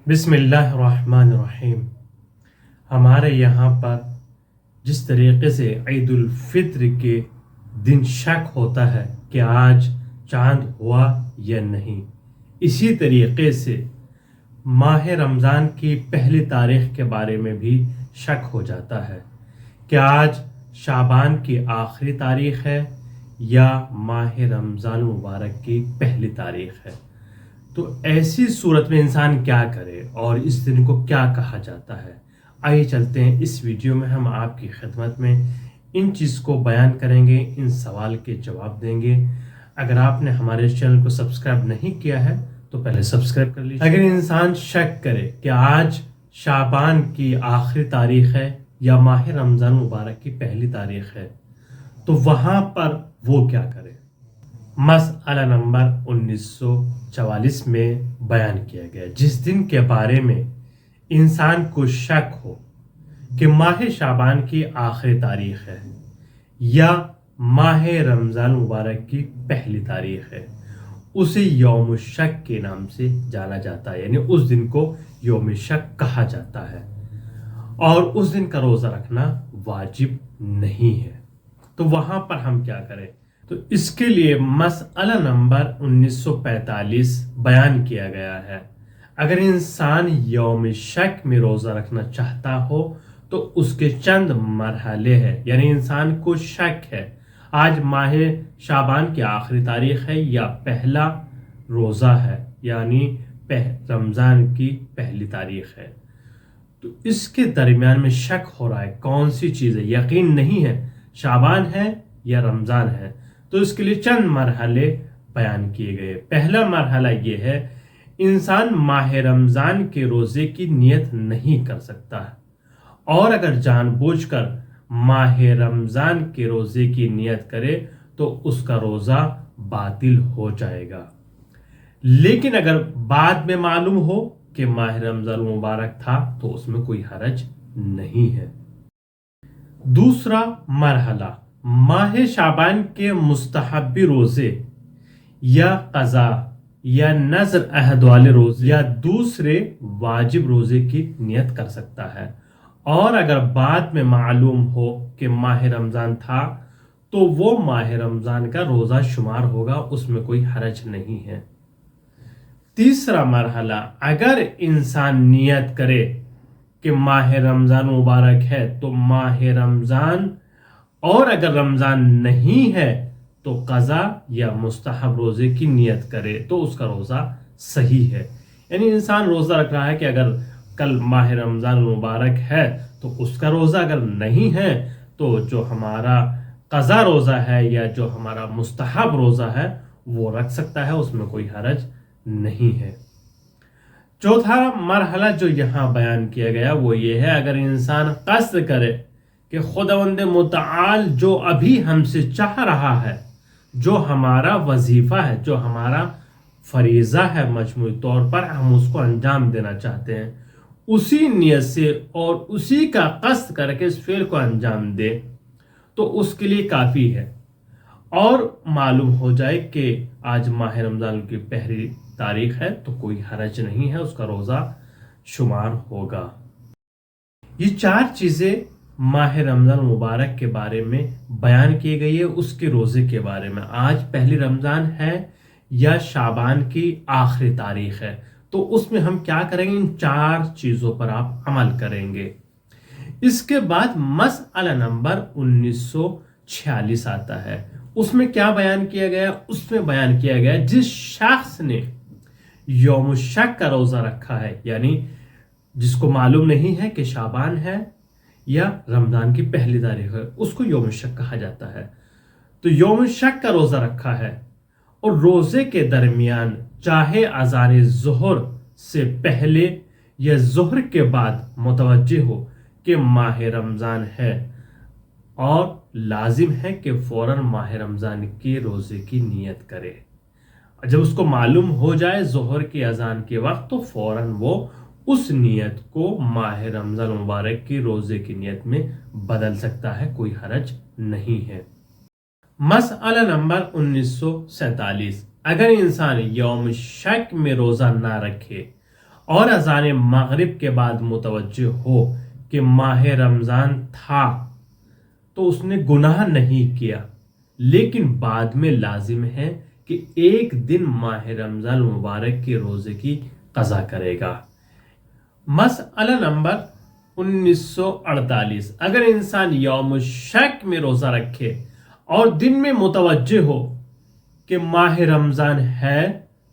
بسم اللہ الرحمن الرحیم۔ ہمارے یہاں پر جس طریقے سے عید الفطر کے دن شک ہوتا ہے کہ آج چاند ہوا یا نہیں، اسی طریقے سے ماہ رمضان کی پہلی تاریخ کے بارے میں بھی شک ہو جاتا ہے کہ آج شعبان کی آخری تاریخ ہے یا ماہ رمضان مبارک کی پہلی تاریخ ہے۔ تو ایسی صورت میں انسان کیا کرے اور اس دن کو کیا کہا جاتا ہے؟ آئیے چلتے ہیں، اس ویڈیو میں ہم آپ کی خدمت میں ان چیز کو بیان کریں گے، ان سوال کے جواب دیں گے۔ اگر آپ نے ہمارے چینل کو سبسکرائب نہیں کیا ہے تو پہلے سبسکرائب کر لیجیے۔ اگر انسان شک کرے کہ آج شعبان کی آخری تاریخ ہے یا ماہ رمضان مبارک کی پہلی تاریخ ہے تو وہاں پر وہ کیا کرے؟ مسئلہ نمبر 1944 میں بیان کیا گیا، جس دن کے بارے میں انسان کو شک ہو کہ ماہ شعبان کی آخری تاریخ ہے یا ماہ رمضان مبارک کی پہلی تاریخ ہے، اسے یوم الشک کے نام سے جانا جاتا ہے، یعنی اس دن کو یوم شک کہا جاتا ہے اور اس دن کا روزہ رکھنا واجب نہیں ہے۔ تو وہاں پر ہم کیا کریں؟ تو اس کے لیے مسئلہ نمبر 1945 بیان کیا گیا ہے۔ اگر انسان یوم شک میں روزہ رکھنا چاہتا ہو تو اس کے چند مرحلے ہیں، یعنی انسان کو شک ہے آج ماہ شعبان کی آخری تاریخ ہے یا پہلا روزہ ہے، یعنی رمضان کی پہلی تاریخ ہے، تو اس کے درمیان میں شک ہو رہا ہے کون سی چیز ہے، یقین نہیں ہے شعبان ہے یا رمضان ہے، تو اس کے لیے چند مرحلے بیان کیے گئے۔ پہلا مرحلہ یہ ہے، انسان ماہ رمضان کے روزے کی نیت نہیں کر سکتا ہے، اور اگر جان بوجھ کر ماہ رمضان کے روزے کی نیت کرے تو اس کا روزہ باطل ہو جائے گا۔ لیکن اگر بعد میں معلوم ہو کہ ماہ رمضان مبارک تھا تو اس میں کوئی حرج نہیں ہے۔ دوسرا مرحلہ، ماہ شعبان کے مستحبی روزے یا قضا یا نذر عہد والے روزے یا دوسرے واجب روزے کی نیت کر سکتا ہے، اور اگر بعد میں معلوم ہو کہ ماہ رمضان تھا تو وہ ماہ رمضان کا روزہ شمار ہوگا، اس میں کوئی حرج نہیں ہے۔ تیسرا مرحلہ، اگر انسان نیت کرے کہ ماہ رمضان مبارک ہے تو ماہ رمضان، اور اگر رمضان نہیں ہے تو قضا یا مستحب روزے کی نیت کرے تو اس کا روزہ صحیح ہے۔ یعنی انسان روزہ رکھ رہا ہے کہ اگر کل ماہ رمضان مبارک ہے تو اس کا روزہ اگر نہیں ہے تو جو ہمارا قضا روزہ ہے یا جو ہمارا مستحب روزہ ہے وہ رکھ سکتا ہے، اس میں کوئی حرج نہیں ہے۔ چوتھا مرحلہ جو یہاں بیان کیا گیا وہ یہ ہے، اگر انسان قصد کرے کہ خداوند متعال جو ابھی ہم سے چاہ رہا ہے، جو ہمارا وظیفہ ہے، جو ہمارا فریضہ ہے، مجموعی طور پر ہم اس کو انجام دینا چاہتے ہیں، اسی نیت سے اور اسی کا قصد کر کے اس فعل کو انجام دے تو اس کے لیے کافی ہے، اور معلوم ہو جائے کہ آج ماہ رمضان کی پہلی تاریخ ہے تو کوئی حرج نہیں ہے، اس کا روزہ شمار ہوگا۔ یہ چار چیزیں ماہ رمضان مبارک کے بارے میں بیان کی گئی ہے، اس کے روزے کے بارے میں۔ آج پہلی رمضان ہے یا شعبان کی آخری تاریخ ہے، تو اس میں ہم کیا کریں گے؟ ان چار چیزوں پر آپ عمل کریں گے۔ اس کے بعد مسئلہ نمبر 1946 آتا ہے، اس میں کیا بیان کیا گیا؟ اس میں بیان کیا گیا جس شخص نے یوم الشک کا روزہ رکھا ہے، یعنی جس کو معلوم نہیں ہے کہ شعبان ہے یا رمضان کی پہلی تاریخ ہے، اس کو یوم الشک کہا جاتا ہے۔ تو یوم الشک کا روزہ رکھا ہے اور روزے کے درمیان چاہے اذان ظہر سے پہلے یا ظہر کے بعد متوجہ ہو کہ ماہ رمضان ہے، اور لازم ہے کہ فوراً ماہ رمضان کے روزے کی نیت کرے۔ جب اس کو معلوم ہو جائے ظہر کی اذان کے وقت تو فوراً وہ اس نیت کو ماہ رمضان مبارک کی روزے کی نیت میں بدل سکتا ہے، کوئی حرج نہیں ہے۔ مسئلہ نمبر 1947، اگر انسان یوم شک میں روزہ نہ رکھے اور اذان مغرب کے بعد متوجہ ہو کہ ماہ رمضان تھا تو اس نے گناہ نہیں کیا، لیکن بعد میں لازم ہے کہ ایک دن ماہ رمضان مبارک کے روزے کی قضا کرے گا۔ مسئلہ نمبر 1948، اگر انسان یوم شک میں روزہ رکھے اور دن میں متوجہ ہو کہ ماہ رمضان ہے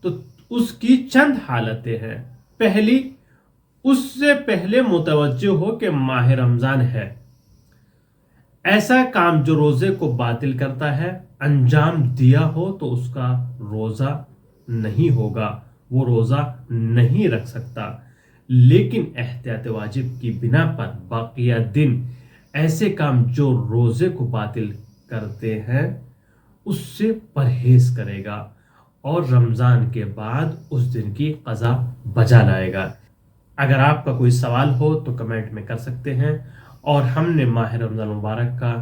تو اس کی چند حالتیں ہیں۔ پہلی، اس سے پہلے متوجہ ہو کہ ماہ رمضان ہے، ایسا کام جو روزے کو باطل کرتا ہے انجام دیا ہو تو اس کا روزہ نہیں ہوگا، وہ روزہ نہیں رکھ سکتا۔ لیکن احتیاط واجب کی بنا پر باقیہ دن ایسے کام جو روزے کو باطل کرتے ہیں اس سے پرہیز کرے گا اور رمضان کے بعد اس دن کی قضا بجا لائے گا۔ اگر آپ کا کوئی سوال ہو تو کمنٹ میں کر سکتے ہیں، اور ہم نے ماہ رمضان مبارک کا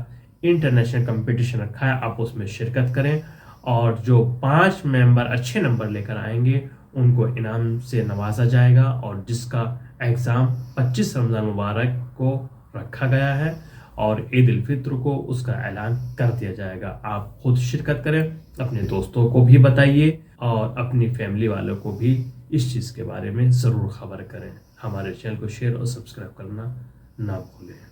انٹرنیشنل کمپٹیشن رکھا ہے، آپ اس میں شرکت کریں، اور جو 5 ممبر اچھے نمبر لے کر آئیں گے ان کو انعام سے نوازا جائے گا، اور جس کا ایگزام 25 رمضان مبارک کو رکھا گیا ہے اور عید الفطر کو اس کا اعلان کر دیا جائے گا۔ آپ خود شرکت کریں، اپنے دوستوں کو بھی بتائیے اور اپنی فیملی والوں کو بھی اس چیز کے بارے میں ضرور خبر کریں۔ ہمارے چینل کو شیئر اور سبسکرائب کرنا نہ بھولیں۔